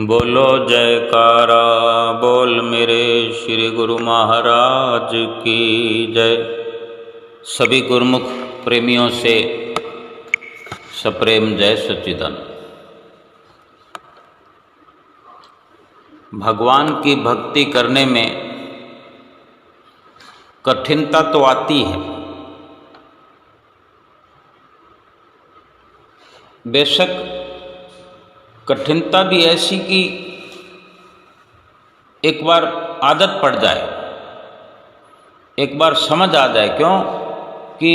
बोलो जयकारा बोल मेरे श्री गुरु महाराज की जय। सभी गुरुमुख प्रेमियों से सप्रेम जय सच्चिदानंद। भगवान की भक्ति करने में कठिनता तो आती है, बेशक कठिनता भी ऐसी कि एक बार आदत पड़ जाए, एक बार समझ आ जाए। क्यों कि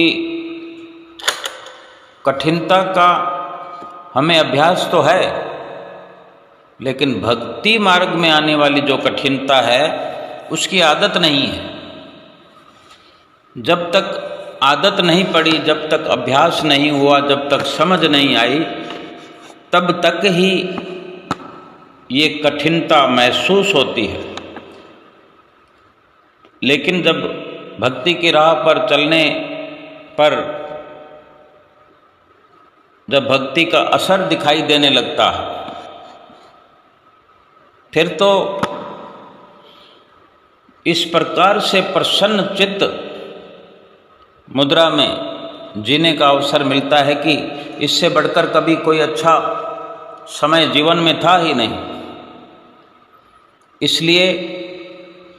कठिनता का हमें अभ्यास तो है, लेकिन भक्ति मार्ग में आने वाली जो कठिनता है उसकी आदत नहीं है। जब तक आदत नहीं पड़ी, जब तक अभ्यास नहीं हुआ, जब तक समझ नहीं आई, तब तक ही ये कठिनता महसूस होती है। लेकिन जब भक्ति की राह पर चलने पर जब भक्ति का असर दिखाई देने लगता है, फिर तो इस प्रकार से प्रसन्न चित्त मुद्रा में जीने का अवसर मिलता है कि इससे बढ़कर कभी कोई अच्छा समय जीवन में था ही नहीं। इसलिए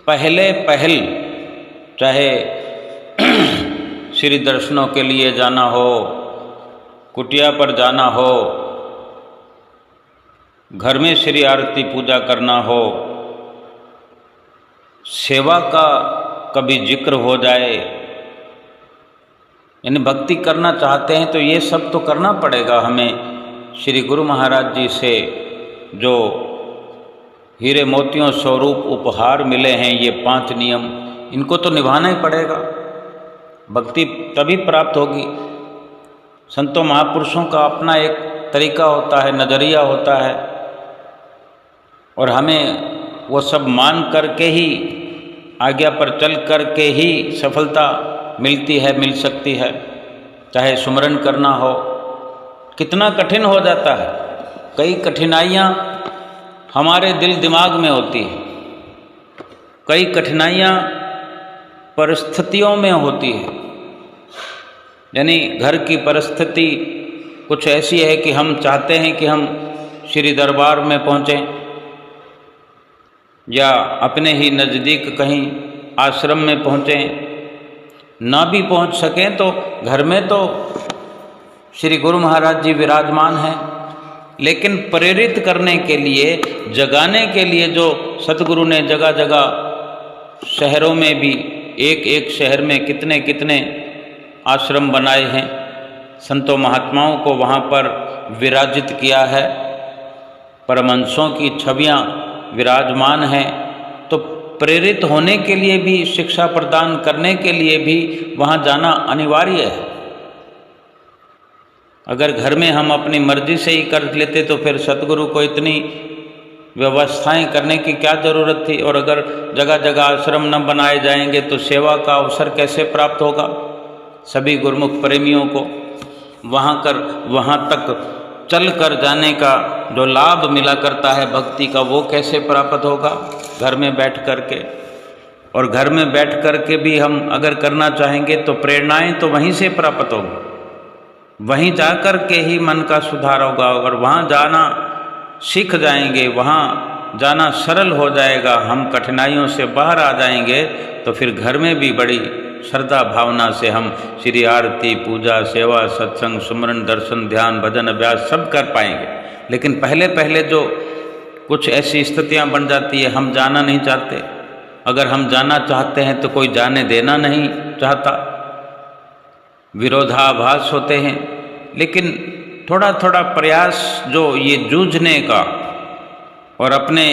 पहले चाहे श्री दर्शनों के लिए जाना हो, कुटिया पर जाना हो, घर में श्री आरती पूजा करना हो, सेवा का कभी जिक्र हो जाए, यानी भक्ति करना चाहते हैं तो ये सब तो करना पड़ेगा हमें। श्री गुरु महाराज जी से जो हीरे मोतियों स्वरूप उपहार मिले हैं, ये 5 नियम, इनको तो निभाना ही पड़ेगा। भक्ति तभी प्राप्त होगी। संतों महापुरुषों का अपना एक तरीका होता है, नज़रिया होता है, और हमें वो सब मान करके ही, आज्ञा पर चल करके ही सफलता मिलती है, मिल सकती है। चाहे सुमरन करना हो, कितना कठिन हो जाता है। कई कठिनाइयाँ हमारे दिल दिमाग में होती है, कई कठिनाइयाँ परिस्थितियों में होती है। यानी घर की परिस्थिति कुछ ऐसी है कि हम चाहते हैं कि हम श्री दरबार में पहुँचें, या अपने ही नज़दीक कहीं आश्रम में पहुँचें। ना भी पहुँच सकें तो घर में तो श्री गुरु महाराज जी विराजमान हैं, लेकिन प्रेरित करने के लिए, जगाने के लिए जो सतगुरु ने जगह जगह शहरों में भी, एक एक शहर में कितने कितने आश्रम बनाए हैं, संतों महात्माओं को वहाँ पर विराजित किया है, परमहंसों की छवियाँ विराजमान हैं। तो प्रेरित होने के लिए भी, शिक्षा प्रदान करने के लिए भी वहाँ जाना अनिवार्य है। अगर घर में हम अपनी मर्जी से ही कर लेते तो फिर सतगुरु को इतनी व्यवस्थाएं करने की क्या ज़रूरत थी। और अगर जगह जगह आश्रम न बनाए जाएंगे तो सेवा का अवसर कैसे प्राप्त होगा। सभी गुरुमुख प्रेमियों को वहाँ तक चल कर जाने का जो लाभ मिला करता है भक्ति का, वो कैसे प्राप्त होगा घर में बैठ कर के। और घर में बैठ कर के भी हम अगर करना चाहेंगे तो प्रेरणाएं तो वहीं से प्राप्त होंगी, वहीं जा कर के ही मन का सुधार होगा। और वहाँ जाना सीख जाएंगे, वहाँ जाना सरल हो जाएगा, हम कठिनाइयों से बाहर आ जाएंगे, तो फिर घर में भी बड़ी श्रद्धा भावना से हम श्री आरती पूजा, सेवा, सत्संग, सुमरन, दर्शन, ध्यान, भजन, अभ्यास सब कर पाएंगे। लेकिन पहले जो कुछ ऐसी स्थितियाँ बन जाती है, हम जाना नहीं चाहते। अगर हम जाना चाहते हैं तो कोई जाने देना नहीं चाहता, विरोधाभास होते हैं। लेकिन थोड़ा थोड़ा प्रयास, जो ये जूझने का और अपने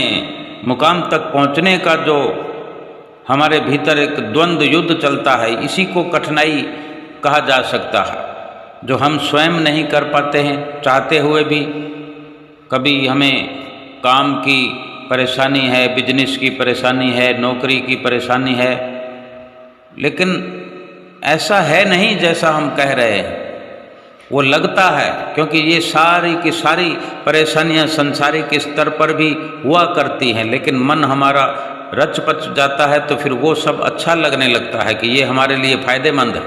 मुकाम तक पहुंचने का जो हमारे भीतर एक द्वंद्व युद्ध चलता है, इसी को कठिनाई कहा जा सकता है, जो हम स्वयं नहीं कर पाते हैं चाहते हुए भी। कभी हमें काम की परेशानी है, बिजनेस की परेशानी है, नौकरी की परेशानी है, लेकिन ऐसा है नहीं जैसा हम कह रहे हैं। वो लगता है, क्योंकि ये सारी की सारी परेशानियां संसारिक स्तर पर भी हुआ करती हैं, लेकिन मन हमारा रच पच जाता है तो फिर वो सब अच्छा लगने लगता है कि ये हमारे लिए फायदेमंद है।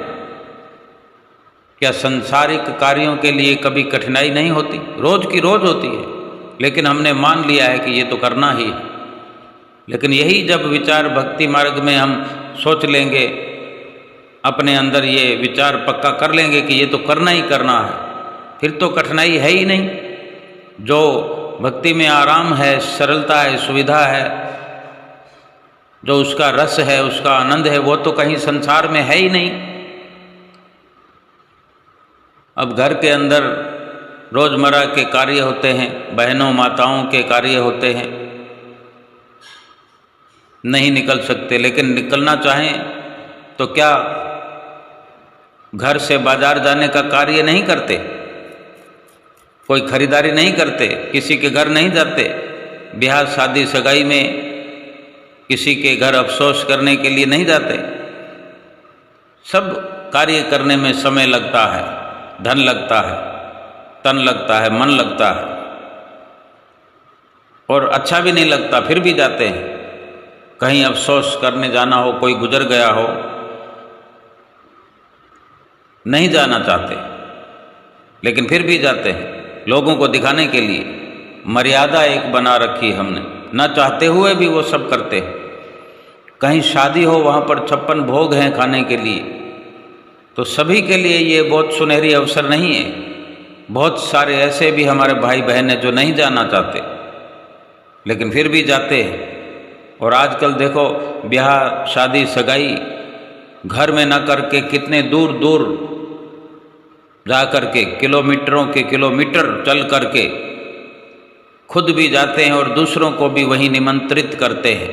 क्या संसारिक कार्यों के लिए कभी कठिनाई नहीं होती? रोज की रोज होती है, लेकिन हमने मान लिया है कि ये तो करना ही है। लेकिन यही जब विचार भक्ति मार्ग में हम सोच लेंगे, अपने अंदर ये विचार पक्का कर लेंगे कि ये तो करना ही करना है, फिर तो कठिनाई है ही नहीं। जो भक्ति में आराम है, सरलता है, सुविधा है, जो उसका रस है, उसका आनंद है, वो तो कहीं संसार में है ही नहीं। अब घर के अंदर रोजमर्रा के कार्य होते हैं, बहनों माताओं के कार्य होते हैं, नहीं निकल सकते, लेकिन निकलना चाहें तो क्या घर से बाजार जाने का कार्य नहीं करते? कोई खरीदारी नहीं करते? किसी के घर नहीं जाते? ब्याह शादी सगाई में किसी के घर अफसोस करने के लिए नहीं जाते? सब कार्य करने में समय लगता है, धन लगता है, तन लगता है, मन लगता है, और अच्छा भी नहीं लगता, फिर भी जाते हैं। कहीं अफसोस करने जाना हो, कोई गुजर गया हो, नहीं जाना चाहते, लेकिन फिर भी जाते हैं, लोगों को दिखाने के लिए। मर्यादा एक बना रखी हमने, न चाहते हुए भी वो सब करते हैं। कहीं शादी हो, वहाँ पर 56 भोग हैं खाने के लिए, तो सभी के लिए ये बहुत सुनहरी अवसर नहीं है। बहुत सारे ऐसे भी हमारे भाई बहन हैं जो नहीं जाना चाहते, लेकिन फिर भी जाते हैं। और आजकल देखो, ब्याह शादी सगाई घर में न करके कितने दूर दूर जा करके, किलोमीटरों के किलोमीटर चल करके खुद भी जाते हैं और दूसरों को भी वहीं निमंत्रित करते हैं,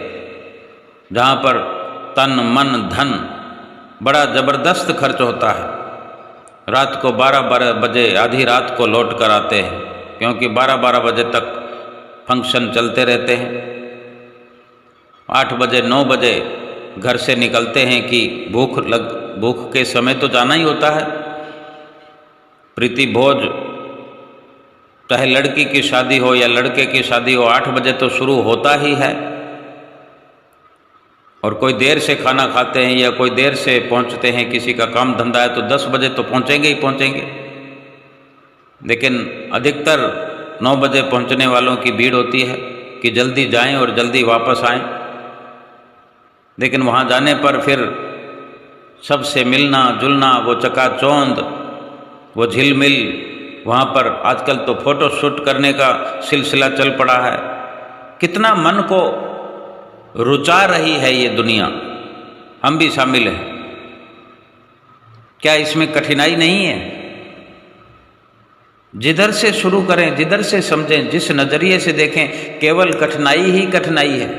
जहाँ पर तन मन धन बड़ा ज़बरदस्त खर्च होता है। रात को 12-12 बजे, आधी रात को लौट कर आते हैं, क्योंकि 12-12 बजे तक फंक्शन चलते रहते हैं। 8 बजे 9 बजे घर से निकलते हैं कि भूख के समय तो जाना ही होता है। प्रीति भोज, चाहे लड़की की शादी हो या लड़के की शादी हो, 8 बजे तो शुरू होता ही है। और कोई देर से खाना खाते हैं या कोई देर से पहुंचते हैं, किसी का काम धंधा है तो 10 बजे तो पहुंचेंगे ही पहुंचेंगे। लेकिन अधिकतर 9 बजे पहुंचने वालों की भीड़ होती है कि जल्दी जाएं और जल्दी वापस आएं। लेकिन वहाँ जाने पर फिर सबसे मिलना जुलना, वो चकाचौंध, वो झिलमिल, वहाँ पर आजकल तो फोटो शूट करने का सिलसिला चल पड़ा है। कितना मन को रुचा रही है ये दुनिया, हम भी शामिल हैं। क्या इसमें कठिनाई नहीं है? जिधर से शुरू करें, जिधर से समझें, जिस नजरिए से देखें, केवल कठिनाई ही कठिनाई है।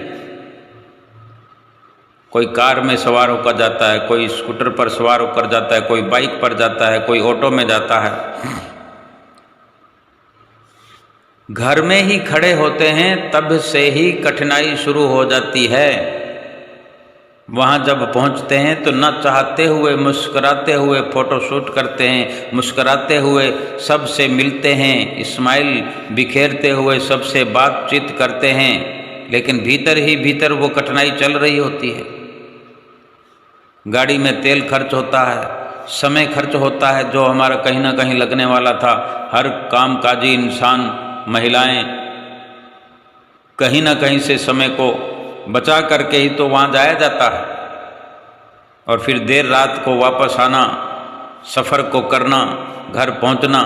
कोई कार में सवार होकर जाता है, कोई स्कूटर पर सवार होकर जाता है, कोई बाइक पर जाता है, कोई ऑटो में जाता है। घर में ही खड़े होते हैं तब से ही कठिनाई शुरू हो जाती है। वहाँ जब पहुँचते हैं तो न चाहते हुए मुस्कुराते हुए फ़ोटो शूट करते हैं, मुस्कुराते हुए सबसे मिलते हैं, स्माइल बिखेरते हुए सबसे बातचीत करते हैं, लेकिन भीतर ही भीतर वो कठिनाई चल रही होती है। गाड़ी में तेल खर्च होता है, समय खर्च होता है जो हमारा कहीं ना कहीं लगने वाला था। हर कामकाजी इंसान, महिलाएं कहीं ना कहीं से समय को बचा करके ही तो वहाँ जाया जाता है। और फिर देर रात को वापस आना, सफ़र को करना, घर पहुँचना,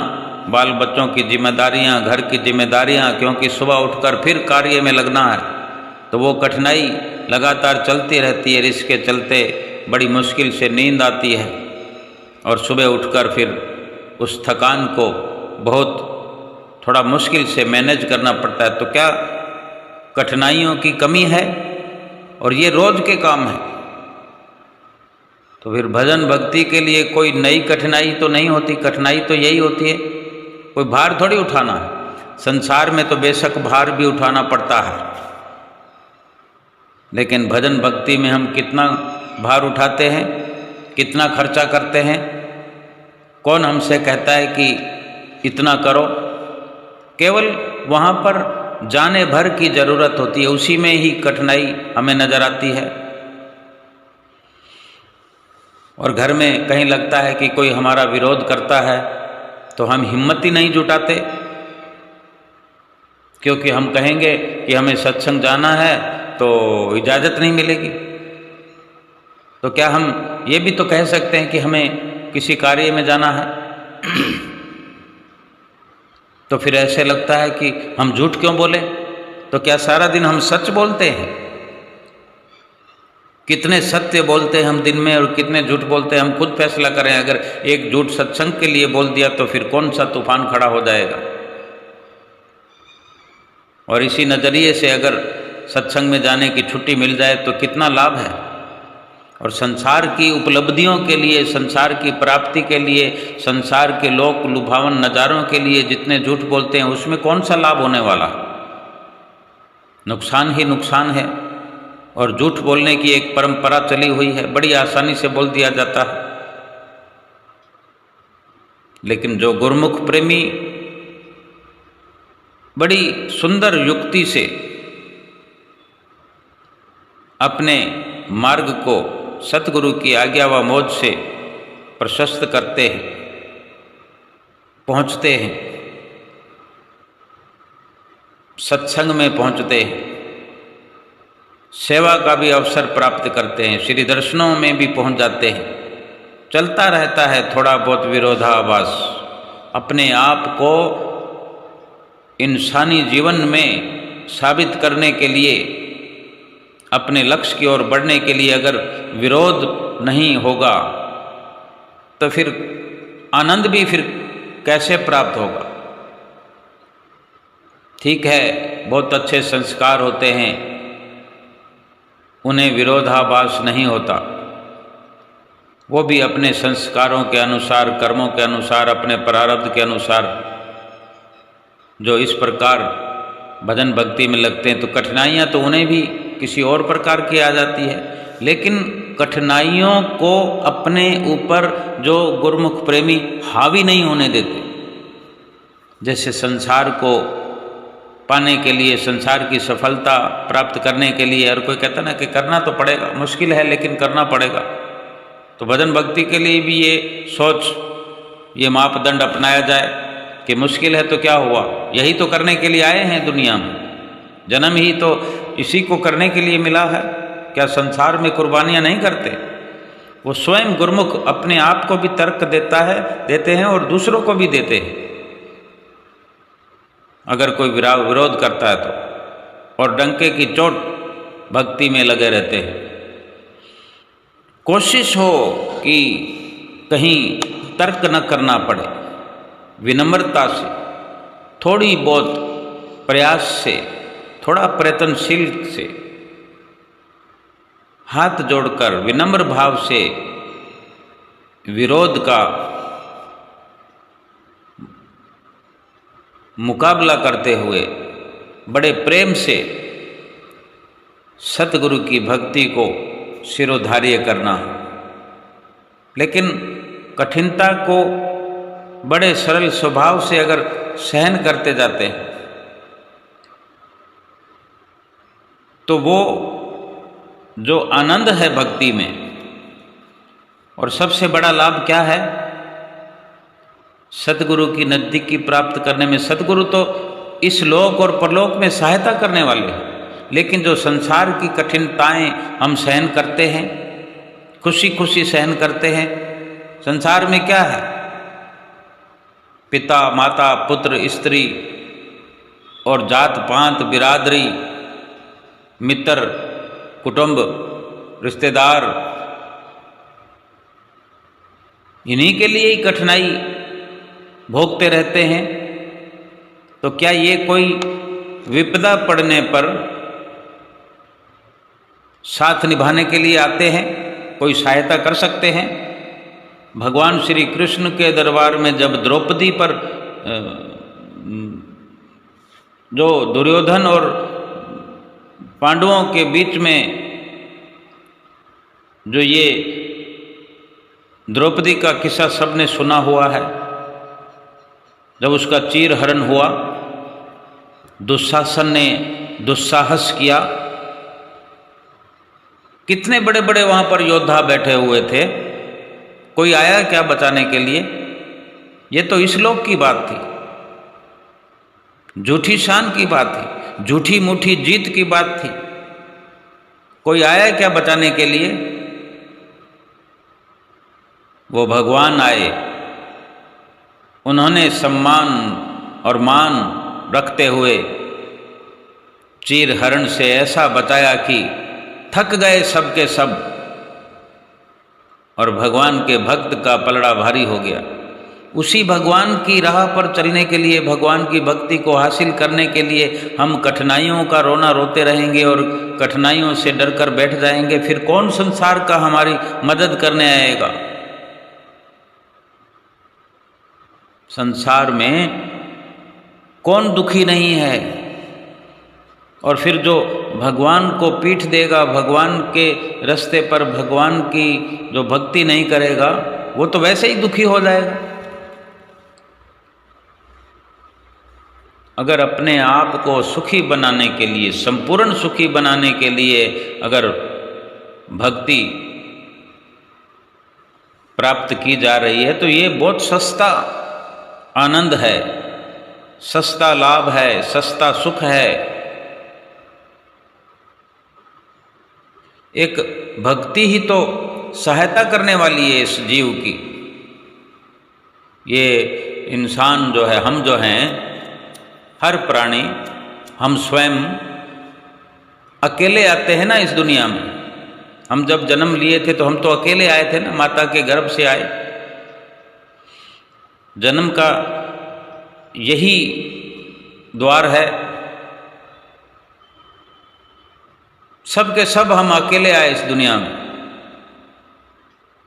बाल बच्चों की जिम्मेदारियाँ, घर की जिम्मेदारियाँ, क्योंकि सुबह उठकर फिर कार्य में लगना है, तो वो कठिनाई लगातार चलती रहती है। इसके चलते बड़ी मुश्किल से नींद आती है और सुबह उठकर फिर उस थकान को बहुत थोड़ा मुश्किल से मैनेज करना पड़ता है। तो क्या कठिनाइयों की कमी है? और ये रोज के काम है। तो फिर भजन भक्ति के लिए कोई नई कठिनाई तो नहीं होती। कठिनाई तो यही होती है, कोई भार थोड़ी उठाना है। संसार में तो बेशक भार भी उठाना पड़ता है, लेकिन भजन भक्ति में हम कितना भार उठाते हैं, कितना खर्चा करते हैं। कौन हमसे कहता है कि इतना करो? केवल वहाँ पर जाने भर की ज़रूरत होती है, उसी में ही कठिनाई हमें नज़र आती है। और घर में कहीं लगता है कि कोई हमारा विरोध करता है तो हम हिम्मत ही नहीं जुटाते, क्योंकि हम कहेंगे कि हमें सत्संग जाना है तो इजाज़त नहीं मिलेगी। तो क्या हम ये भी तो कह सकते हैं कि हमें किसी कार्य में जाना है? तो फिर ऐसे लगता है कि हम झूठ क्यों बोले? तो क्या सारा दिन हम सच बोलते हैं? कितने सत्य बोलते हैं हम दिन में और कितने झूठ बोलते हैं, हम खुद फैसला करें। अगर एक झूठ सत्संग के लिए बोल दिया तो फिर कौन सा तूफान खड़ा हो जाएगा। और इसी नज़रिए से अगर सत्संग में जाने की छुट्टी मिल जाए तो कितना लाभ है। और संसार की उपलब्धियों के लिए, संसार की प्राप्ति के लिए, संसार के लोक लुभावन नज़ारों के लिए जितने झूठ बोलते हैं उसमें कौन सा लाभ होने वाला? नुकसान ही नुकसान है। और झूठ बोलने की एक परंपरा चली हुई है, बड़ी आसानी से बोल दिया जाता है। लेकिन जो गुरुमुख प्रेमी बड़ी सुंदर युक्ति से अपने मार्ग को सतगुरु की आज्ञा व मौज से प्रशस्त करते हैं, पहुँचते हैं, सत्संग में पहुँचते हैं, सेवा का भी अवसर प्राप्त करते हैं, श्री दर्शनों में भी पहुँच जाते हैं। चलता रहता है थोड़ा बहुत विरोधाभास। अपने आप को इंसानी जीवन में साबित करने के लिए, अपने लक्ष्य की ओर बढ़ने के लिए अगर विरोध नहीं होगा तो फिर आनंद भी फिर कैसे प्राप्त होगा? ठीक है, बहुत अच्छे संस्कार होते हैं, उन्हें विरोधाभास नहीं होता। वो भी अपने संस्कारों के अनुसार, कर्मों के अनुसार, अपने प्रारब्ध के अनुसार जो इस प्रकार भजन भक्ति में लगते हैं तो कठिनाइयाँ तो उन्हें भी किसी और प्रकार की आ जाती है। लेकिन कठिनाइयों को अपने ऊपर जो गुरुमुख प्रेमी हावी नहीं होने देते। जैसे संसार को पाने के लिए, संसार की सफलता प्राप्त करने के लिए हर कोई कहता ना कि करना तो पड़ेगा, मुश्किल है लेकिन करना पड़ेगा। तो भजन भक्ति के लिए भी ये सोच, ये मापदंड अपनाया जाए कि मुश्किल है तो क्या हुआ, यही तो करने के लिए आए हैं दुनिया में, जन्म ही तो इसी को करने के लिए मिला है। क्या संसार में कुर्बानियाँ नहीं करते? वो स्वयं गुरुमुख अपने आप को भी तर्क देते हैं और दूसरों को भी देते हैं अगर कोई विरोध करता है तो, और डंके की चोट भक्ति में लगे रहते हैं। कोशिश हो कि कहीं तर्क न करना पड़े, विनम्रता से, थोड़ी बहुत प्रयास से, थोड़ा प्रयत्नशील से, हाथ जोड़कर विनम्र भाव से विरोध का मुकाबला करते हुए बड़े प्रेम से सतगुरु की भक्ति को शिरोधार्य करना। लेकिन कठिनता को बड़े सरल स्वभाव से अगर सहन करते जाते हैं तो वो जो आनंद है भक्ति में, और सबसे बड़ा लाभ क्या है? सतगुरु की नज़दीकी प्राप्त करने में। सतगुरु तो इस लोक और परलोक में सहायता करने वाले हैं, लेकिन जो संसार की कठिनताएं हम सहन करते हैं, खुशी खुशी सहन करते हैं। संसार में क्या है? पिता, माता, पुत्र, स्त्री और जात पात, बिरादरी, मित्र, कुटुंब, रिश्तेदार, इन्हीं के लिए ही कठिनाई भोगते रहते हैं। तो क्या ये कोई विपदा पड़ने पर साथ निभाने के लिए आते हैं, कोई सहायता कर सकते हैं? भगवान श्री कृष्ण के दरबार में जब द्रौपदी पर जो दुर्योधन और पांडवों के बीच में जो ये द्रौपदी का किस्सा सबने सुना हुआ है। जब उसका चीर हरण हुआ, दुशासन ने दुस्साहस किया, कितने बड़े बड़े वहां पर योद्धा बैठे हुए थे, कोई आया क्या बचाने के लिए? ये तो इस लोक की बात थी, झूठी शान की बात थी, झूठी मुठी जीत की बात थी। कोई आया क्या बचाने के लिए? वो भगवान आए, उन्होंने सम्मान और मान रखते हुए चीर हरण से ऐसा बचाया कि थक गए सब के सब, और भगवान के भक्त का पलड़ा भारी हो गया। उसी भगवान की राह पर चलने के लिए, भगवान की भक्ति को हासिल करने के लिए हम कठिनाइयों का रोना रोते रहेंगे और कठिनाइयों से डर कर बैठ जाएंगे, फिर कौन संसार का हमारी मदद करने आएगा? संसार में कौन दुखी नहीं है? और फिर जो भगवान को पीठ देगा, भगवान के रास्ते पर भगवान की जो भक्ति नहीं करेगा, वो तो वैसे ही दुखी हो जाएगा। अगर अपने आप को सुखी बनाने के लिए, संपूर्ण सुखी बनाने के लिए अगर भक्ति प्राप्त की जा रही है, तो ये बहुत सस्ता आनंद है, सस्ता लाभ है, सस्ता सुख है। एक भक्ति ही तो सहायता करने वाली है इस जीव की। ये इंसान जो है, हम जो हैं, हर प्राणी, हम स्वयं अकेले आते हैं ना इस दुनिया में। हम जब जन्म लिए थे तो हम तो अकेले आए थे ना, माता के गर्भ से आए। जन्म का यही द्वार है, सब के सब हम अकेले आए इस दुनिया में।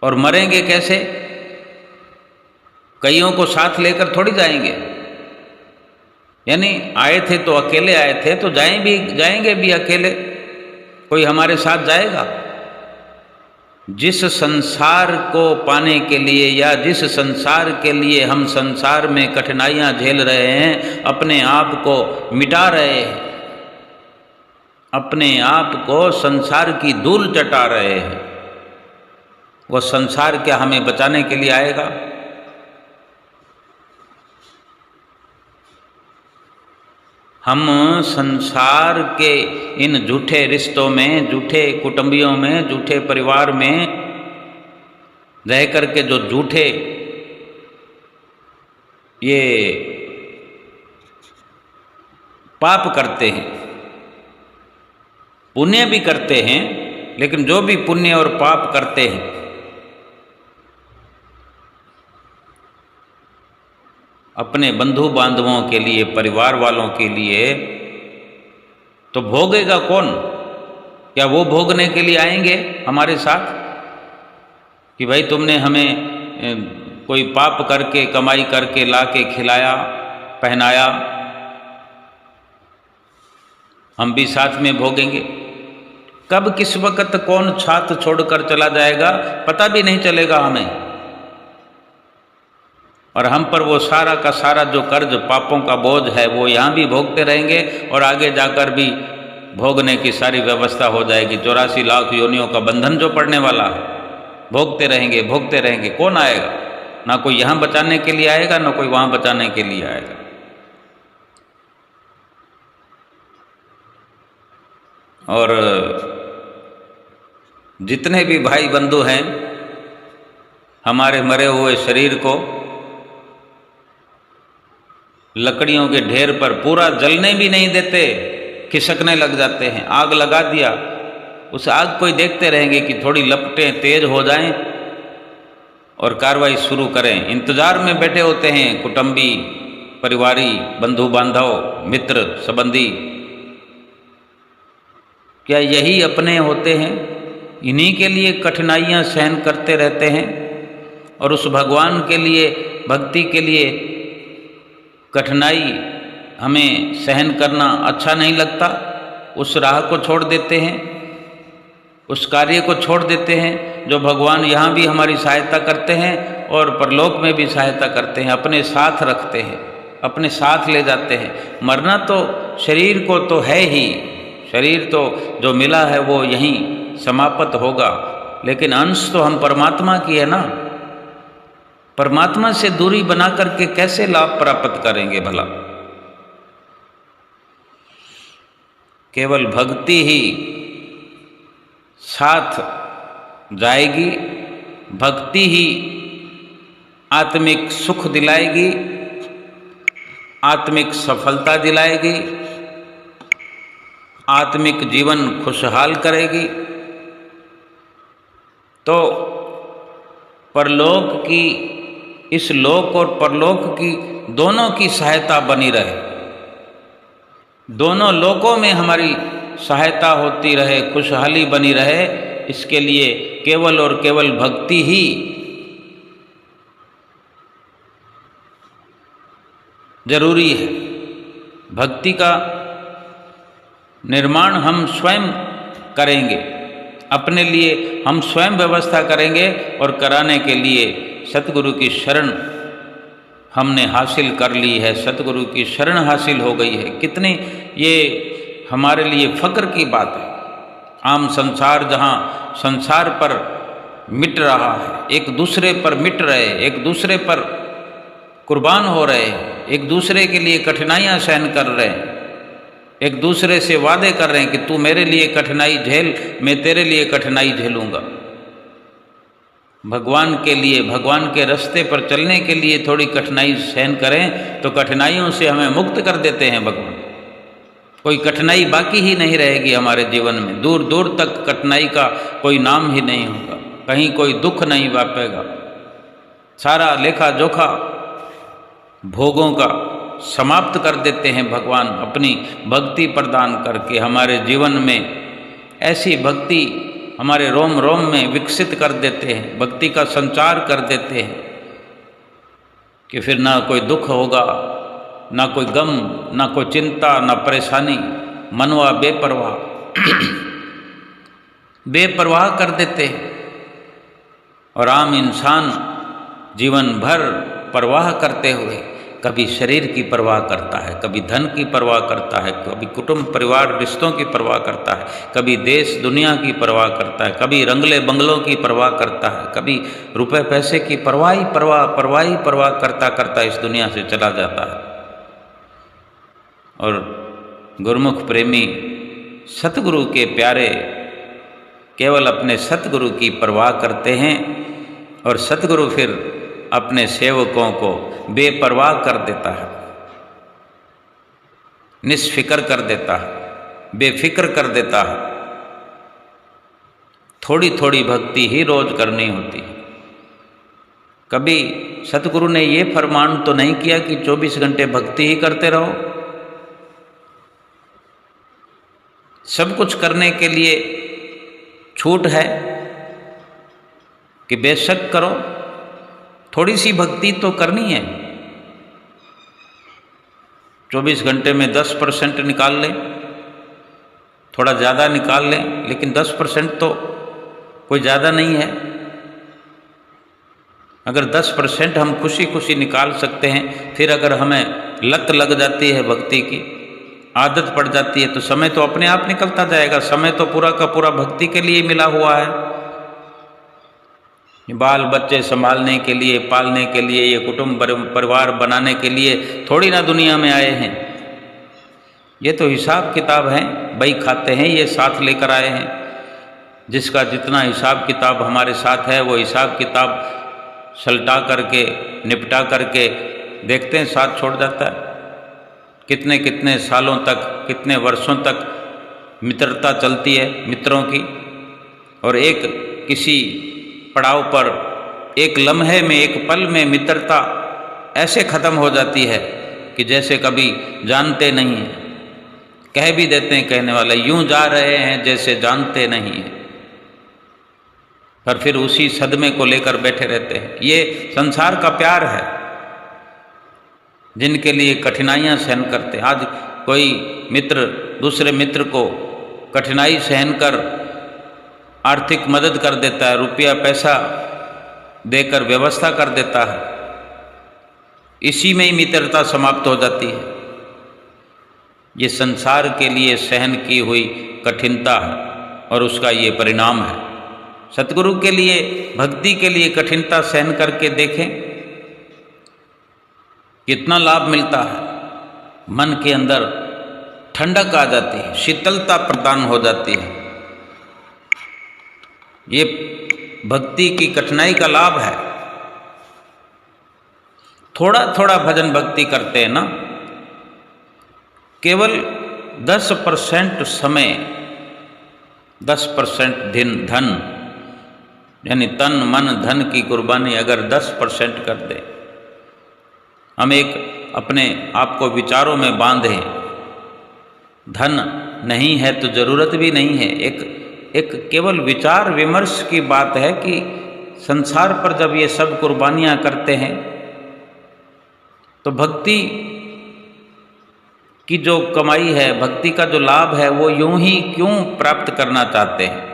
और मरेंगे कैसे? कईयों को साथ लेकर थोड़ी जाएंगे। यानी आए थे तो अकेले आए थे, तो जाएंगे भी अकेले। कोई हमारे साथ जाएगा? जिस संसार को पाने के लिए या जिस संसार के लिए हम संसार में कठिनाइयां झेल रहे हैं, अपने आप को मिटा रहे हैं, अपने आप को संसार की धूल चटा रहे हैं, वो संसार क्या हमें बचाने के लिए आएगा? हम संसार के इन झूठे रिश्तों में, झूठे कुटुंबियों में, झूठे परिवार में रह करके जो झूठे ये पाप करते हैं, पुण्य भी करते हैं, लेकिन जो भी पुण्य और पाप करते हैं, अपने बंधु बांधवों के लिए, परिवार वालों के लिए, तो भोगेगा कौन? क्या वो भोगने के लिए आएंगे हमारे साथ कि भाई तुमने हमें कोई पाप करके, कमाई करके ला के खिलाया, पहनाया, हम भी साथ में भोगेंगे? कब किस वक्त कौन छात छोड़कर चला जाएगा पता भी नहीं चलेगा हमें। और हम पर वो सारा का सारा जो कर्ज, पापों का बोझ है, वो यहाँ भी भोगते रहेंगे और आगे जाकर भी भोगने की सारी व्यवस्था हो जाएगी। 84 लाख योनियों का बंधन जो पड़ने वाला है, भोगते रहेंगे, भोगते रहेंगे। कौन आएगा? ना कोई यहाँ बचाने के लिए आएगा, ना कोई वहाँ बचाने के लिए आएगा। और जितने भी भाई बंधु हैं, हमारे मरे हुए शरीर को लकड़ियों के ढेर पर पूरा जलने भी नहीं देते, खिसकने लग जाते हैं। आग लगा दिया, उस आग को ही देखते रहेंगे कि थोड़ी लपटें तेज हो जाएं और कार्रवाई शुरू करें। इंतजार में बैठे होते हैं कुटुंबी, परिवारी, बंधु बांधव, मित्र, संबंधी। क्या यही अपने होते हैं? इन्हीं के लिए कठिनाइयां सहन करते रहते हैं। और उस भगवान के लिए, भक्ति के लिए कठिनाई हमें सहन करना अच्छा नहीं लगता, उस राह को छोड़ देते हैं। उस कार्य को छोड़ देते हैं जो भगवान यहाँ भी हमारी सहायता करते हैं और परलोक में भी सहायता करते हैं, अपने साथ रखते हैं, अपने साथ ले जाते हैं। मरना तो शरीर को तो है ही, शरीर तो जो मिला है वो यहीं समाप्त होगा, लेकिन अंश तो हम परमात्मा की है ना। परमात्मा से दूरी बना करके कैसे लाभ प्राप्त करेंगे भला? केवल भक्ति ही साथ जाएगी, भक्ति ही आत्मिक सुख दिलाएगी, आत्मिक सफलता दिलाएगी, आत्मिक जीवन खुशहाल करेगी। तो परलोक की, इस लोक और परलोक की दोनों की सहायता बनी रहे, दोनों लोकों में हमारी सहायता होती रहे, खुशहाली बनी रहे, इसके लिए केवल और केवल भक्ति ही जरूरी है। भक्ति का निर्माण हम स्वयं करेंगे, अपने लिए हम स्वयं व्यवस्था करेंगे और कराने के लिए सतगुरु की शरण हमने हासिल कर ली है, सतगुरु की शरण हासिल हो गई है। कितनी ये हमारे लिए फक्र की बात है। आम संसार जहाँ संसार पर मिट रहा है, एक दूसरे पर मिट रहे, एक दूसरे पर कुर्बान हो रहे, एक दूसरे के लिए कठिनाइयाँ सहन कर रहे हैं, एक दूसरे से वादे कर रहे हैं कि तू मेरे लिए कठिनाई झेल, मैं तेरे लिए कठिनाई झेलूंगा। भगवान के लिए, भगवान के रास्ते पर चलने के लिए थोड़ी कठिनाई सहन करें तो कठिनाइयों से हमें मुक्त कर देते हैं भगवान। कोई कठिनाई बाकी ही नहीं रहेगी हमारे जीवन में, दूर दूर तक कठिनाई का कोई नाम ही नहीं होगा, कहीं कोई दुख नहीं वापेगा। सारा लेखा जोखा भोगों का समाप्त कर देते हैं भगवान अपनी भक्ति प्रदान करके। हमारे जीवन में ऐसी भक्ति हमारे रोम रोम में विकसित कर देते हैं, भक्ति का संचार कर देते हैं कि फिर ना कोई दुख होगा, ना कोई गम, ना कोई चिंता, ना परेशानी। मनवा बेपरवाह बेपरवाह कर देते हैं। और आम इंसान जीवन भर परवाह करते हुए कभी शरीर की परवाह करता है, कभी धन की परवाह करता है, कभी कुटुंब परिवार रिश्तों की परवाह करता है, कभी देश दुनिया की परवाह करता है, कभी रंगले बंगलों की परवाह करता है, कभी रुपए पैसे की परवाह करता करता इस दुनिया से चला जाता है। और गुरुमुख प्रेमी सतगुरु के प्यारे केवल अपने सतगुरु की परवाह करते हैं और सतगुरु फिर अपने सेवकों को बेपरवाह कर देता है, निष्फिक्र कर देता है, बेफिक्र कर देता है। थोड़ी थोड़ी भक्ति ही रोज करनी होती है। कभी सतगुरु ने ये फरमान तो नहीं किया कि 24 घंटे भक्ति ही करते रहो। सब कुछ करने के लिए छूट है कि बेशक करो, थोड़ी सी भक्ति तो करनी है। 24 घंटे में 10% निकाल लें, थोड़ा ज़्यादा निकाल लें, लेकिन 10% तो कोई ज़्यादा नहीं है। अगर 10% हम खुशी खुशी निकाल सकते हैं, फिर अगर हमें लत लग जाती है भक्ति की, आदत पड़ जाती है, तो समय तो अपने आप निकलता जाएगा। समय तो पूरा का पूरा भक्ति के लिए मिला हुआ है। बाल बच्चे संभालने के लिए, पालने के लिए, ये कुटुंब परिवार बनाने के लिए थोड़ी ना दुनिया में आए हैं। ये तो हिसाब किताब है, बही खाते हैं, ये साथ लेकर आए हैं। जिसका जितना हिसाब किताब हमारे साथ है, वो हिसाब किताब सलटा करके, निपटा करके देखते हैं, साथ छोड़ जाता है। कितने कितने सालों तक, कितने वर्षों तक मित्रता चलती है मित्रों की, और एक किसी पड़ाव पर, एक लम्हे में, एक पल में मित्रता ऐसे ख़त्म हो जाती है कि जैसे कभी जानते नहीं हैं। कह भी देते हैं कहने वाले, यूं जा रहे हैं जैसे जानते नहीं हैं, पर फिर उसी सदमे को लेकर बैठे रहते हैं। ये संसार का प्यार है, जिनके लिए कठिनाइयाँ सहन करते हैं। आज कोई मित्र दूसरे मित्र को कठिनाई सहन कर आर्थिक मदद कर देता है, रुपया पैसा देकर व्यवस्था कर देता है, इसी में ही मित्रता समाप्त हो जाती है। ये संसार के लिए सहन की हुई कठिनता है और उसका ये परिणाम है। सतगुरु के लिए, भक्ति के लिए कठिनता सहन करके देखें कितना लाभ मिलता है। मन के अंदर ठंडक आ जाती है, शीतलता प्रदान हो जाती है। ये भक्ति की कठिनाई का लाभ है। थोड़ा थोड़ा भजन भक्ति करते हैं ना, केवल 10% समय, 10% धन यानी तन मन धन की कुर्बानी अगर 10% कर दे, हम एक अपने आप को विचारों में बांधे, धन नहीं है तो जरूरत भी नहीं है, एक केवल विचार विमर्श की बात है कि संसार पर जब ये सब कुर्बानियां करते हैं तो भक्ति की जो कमाई है, भक्ति का जो लाभ है, वो यूं ही क्यों प्राप्त करना चाहते हैं।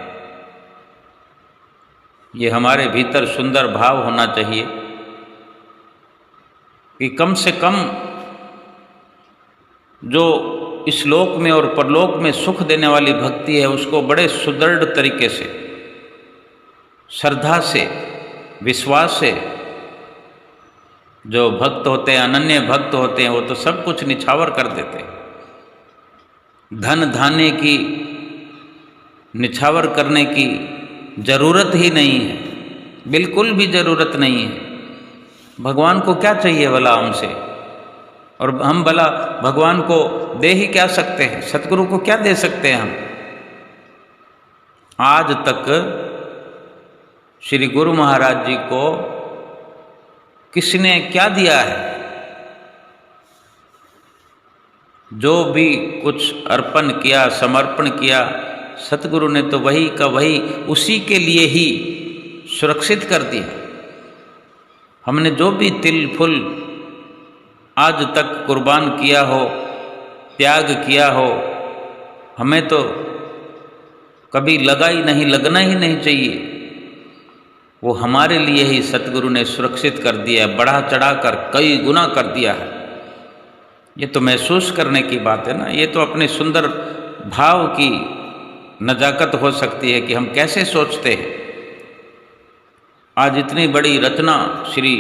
ये हमारे भीतर सुंदर भाव होना चाहिए कि कम से कम जो इस लोक में और परलोक में सुख देने वाली भक्ति है उसको बड़े सुदृढ़ तरीके से, श्रद्धा से, विश्वास से, जो भक्त होते हैं, अनन्य भक्त होते हैं, वो तो सब कुछ निछावर कर देते हैं। धन धान्य की निछावर करने की जरूरत ही नहीं है, बिल्कुल भी जरूरत नहीं है। भगवान को क्या चाहिए भला हमसे, और हम भला भगवान को दे ही क्या सकते हैं, सतगुरु को क्या दे सकते हैं हम। आज तक श्री गुरु महाराज जी को किसने क्या दिया है? जो भी कुछ अर्पण किया, समर्पण किया, सतगुरु ने तो वही का वही उसी के लिए ही सुरक्षित कर दिया। हमने जो भी तिल फुल आज तक कुर्बान किया हो, त्याग किया हो, हमें तो कभी लगा ही नहीं, लगना ही नहीं चाहिए। वो हमारे लिए ही सतगुरु ने सुरक्षित कर दिया है, बढ़ा चढ़ा कर कई गुना कर दिया है। ये तो महसूस करने की बात है ना, ये तो अपने सुंदर भाव की नजाकत हो सकती है कि हम कैसे सोचते हैं। आज इतनी बड़ी रचना श्री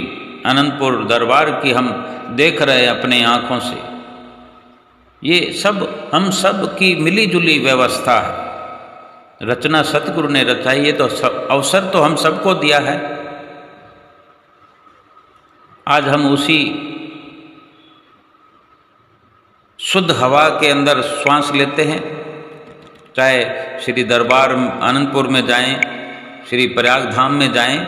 अनंतपुर दरबार की हम देख रहे हैं अपने आँखों से। ये सब हम सब की मिली जुली व्यवस्था है, रचना सतगुरु ने रचाई है, तो अवसर तो हम सबको दिया है। आज हम उसी शुद्ध हवा के अंदर श्वास लेते हैं, चाहे श्री दरबार अनंतपुर में जाएं, श्री प्रयाग धाम में जाएं,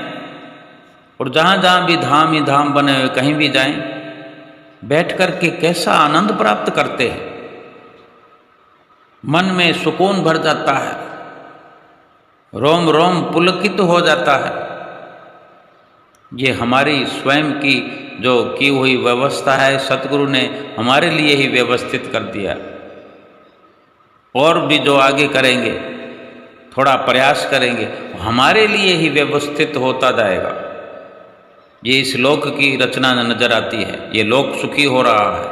और जहाँ जहाँ भी धाम ही धाम बने हुए कहीं भी जाएं, बैठ कर के कैसा आनंद प्राप्त करते हैं। मन में सुकून भर जाता है, रोम रोम पुलकित हो जाता है। ये हमारी स्वयं की जो की हुई व्यवस्था है, सतगुरु ने हमारे लिए ही व्यवस्थित कर दिया। और भी जो आगे करेंगे, थोड़ा प्रयास करेंगे, हमारे लिए ही व्यवस्थित होता जाएगा। ये इस लोक की रचना नजर आती है, ये लोक सुखी हो रहा है,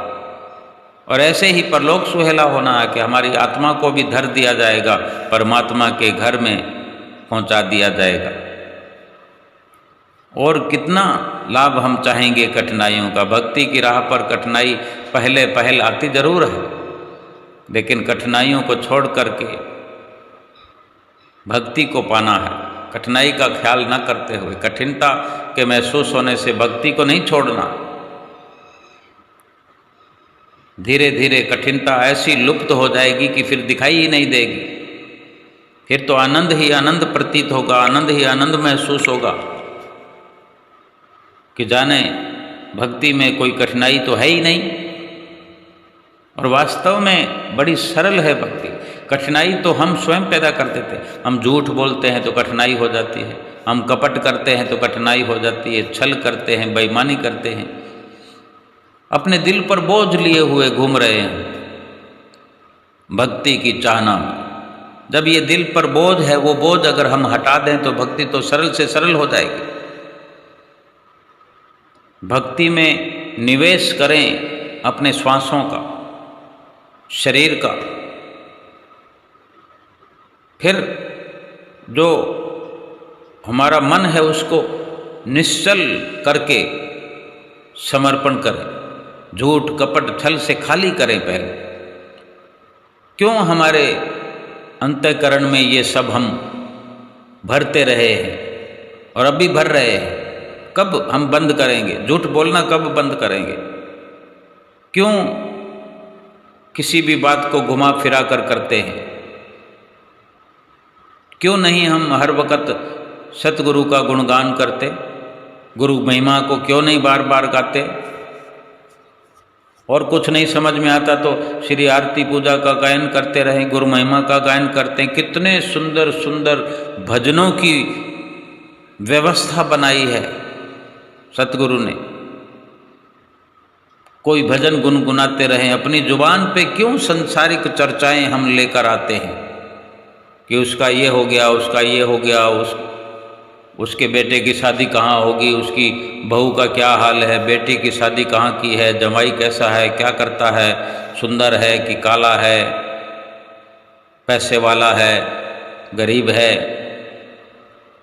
और ऐसे ही परलोक सुहेला होना है कि हमारी आत्मा को भी धर दिया जाएगा, परमात्मा के घर में पहुंचा दिया जाएगा। और कितना लाभ हम चाहेंगे कठिनाइयों का। भक्ति की राह पर कठिनाई पहले पहल आती जरूर है, लेकिन कठिनाइयों को छोड़ करके भक्ति को पाना है। कठिनाई का ख्याल न करते हुए, कठिनता के महसूस होने से भक्ति को नहीं छोड़ना। धीरे धीरे कठिनता ऐसी लुप्त हो जाएगी कि फिर दिखाई ही नहीं देगी। फिर तो आनंद ही आनंद प्रतीत होगा, आनंद ही आनंद महसूस होगा कि जाने भक्ति में कोई कठिनाई तो है ही नहीं। और वास्तव में बड़ी सरल है भक्ति। कठिनाई तो हम स्वयं पैदा कर देते हैं। हम झूठ बोलते हैं तो कठिनाई हो जाती है, हम कपट करते हैं तो कठिनाई हो जाती है, छल करते हैं, बेईमानी करते हैं, अपने दिल पर बोझ लिए हुए घूम रहे हैं भक्ति की चाहना में। जब ये दिल पर बोझ है, वो बोझ अगर हम हटा दें तो भक्ति तो सरल से सरल हो जाएगी। भक्ति में निवेश करें अपने श्वासों का, शरीर का, फिर जो हमारा मन है उसको निश्चल करके समर्पण करें, झूठ कपट छल से खाली करें पहले। क्यों हमारे अंतःकरण में ये सब हम भरते रहे हैं और अभी भर रहे हैं? कब हम बंद करेंगे? झूठ बोलना कब बंद करेंगे? क्यों किसी भी बात को घुमा फिरा कर करते हैं? क्यों नहीं हम हर वक्त सतगुरु का गुणगान करते? गुरु महिमा को क्यों नहीं बार बार गाते? और कुछ नहीं समझ में आता तो श्री आरती पूजा का गायन करते रहें, गुरु महिमा का गायन करते हैं। कितने सुंदर सुंदर भजनों की व्यवस्था बनाई है सतगुरु ने। कोई भजन गुनगुनाते रहें। अपनी जुबान पे क्यों संसारिक चर्चाएं हम लेकर आते हैं कि उसका ये हो गया, उसका ये हो गया, उसके बेटे की शादी कहाँ होगी, उसकी बहू का क्या हाल है, बेटी की शादी कहाँ की है, जमाई कैसा है, क्या करता है, सुंदर है कि काला है, पैसे वाला है, गरीब है।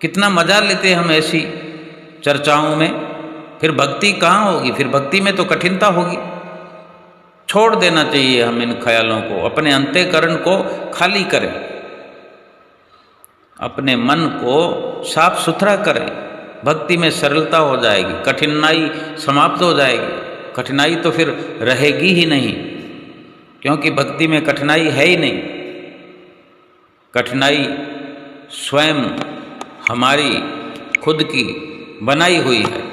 कितना मजा लेते हैं हम ऐसी चर्चाओं में। फिर भक्ति कहाँ होगी? फिर भक्ति में तो कठिनता होगी। छोड़ देना चाहिए हम इन ख्यालों को। अपने अंतःकरण को खाली करें, अपने मन को साफ सुथरा करें। भक्ति में सरलता हो जाएगी, कठिनाई समाप्त हो जाएगी। कठिनाई तो फिर रहेगी ही नहीं, क्योंकि भक्ति में कठिनाई है ही नहीं। कठिनाई स्वयं हमारी खुद की बनाई हुई है,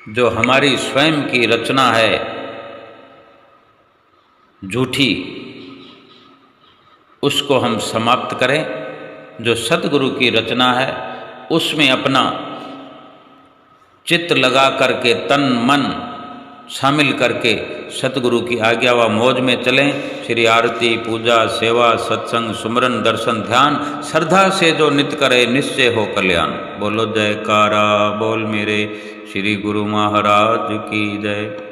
जो हमारी स्वयं की रचना है झूठी, उसको हम समाप्त करें। जो सतगुरु की रचना है उसमें अपना चित्त लगा करके, तन मन शामिल करके सतगुरु की आज्ञा व मौज में चलें। श्री आरती पूजा सेवा सत्संग सुमरन दर्शन ध्यान श्रद्धा से जो नित्य करे, निश्चय हो कल्याण। बोलो जयकारा बोल मेरे श्री गुरु महाराज की जय।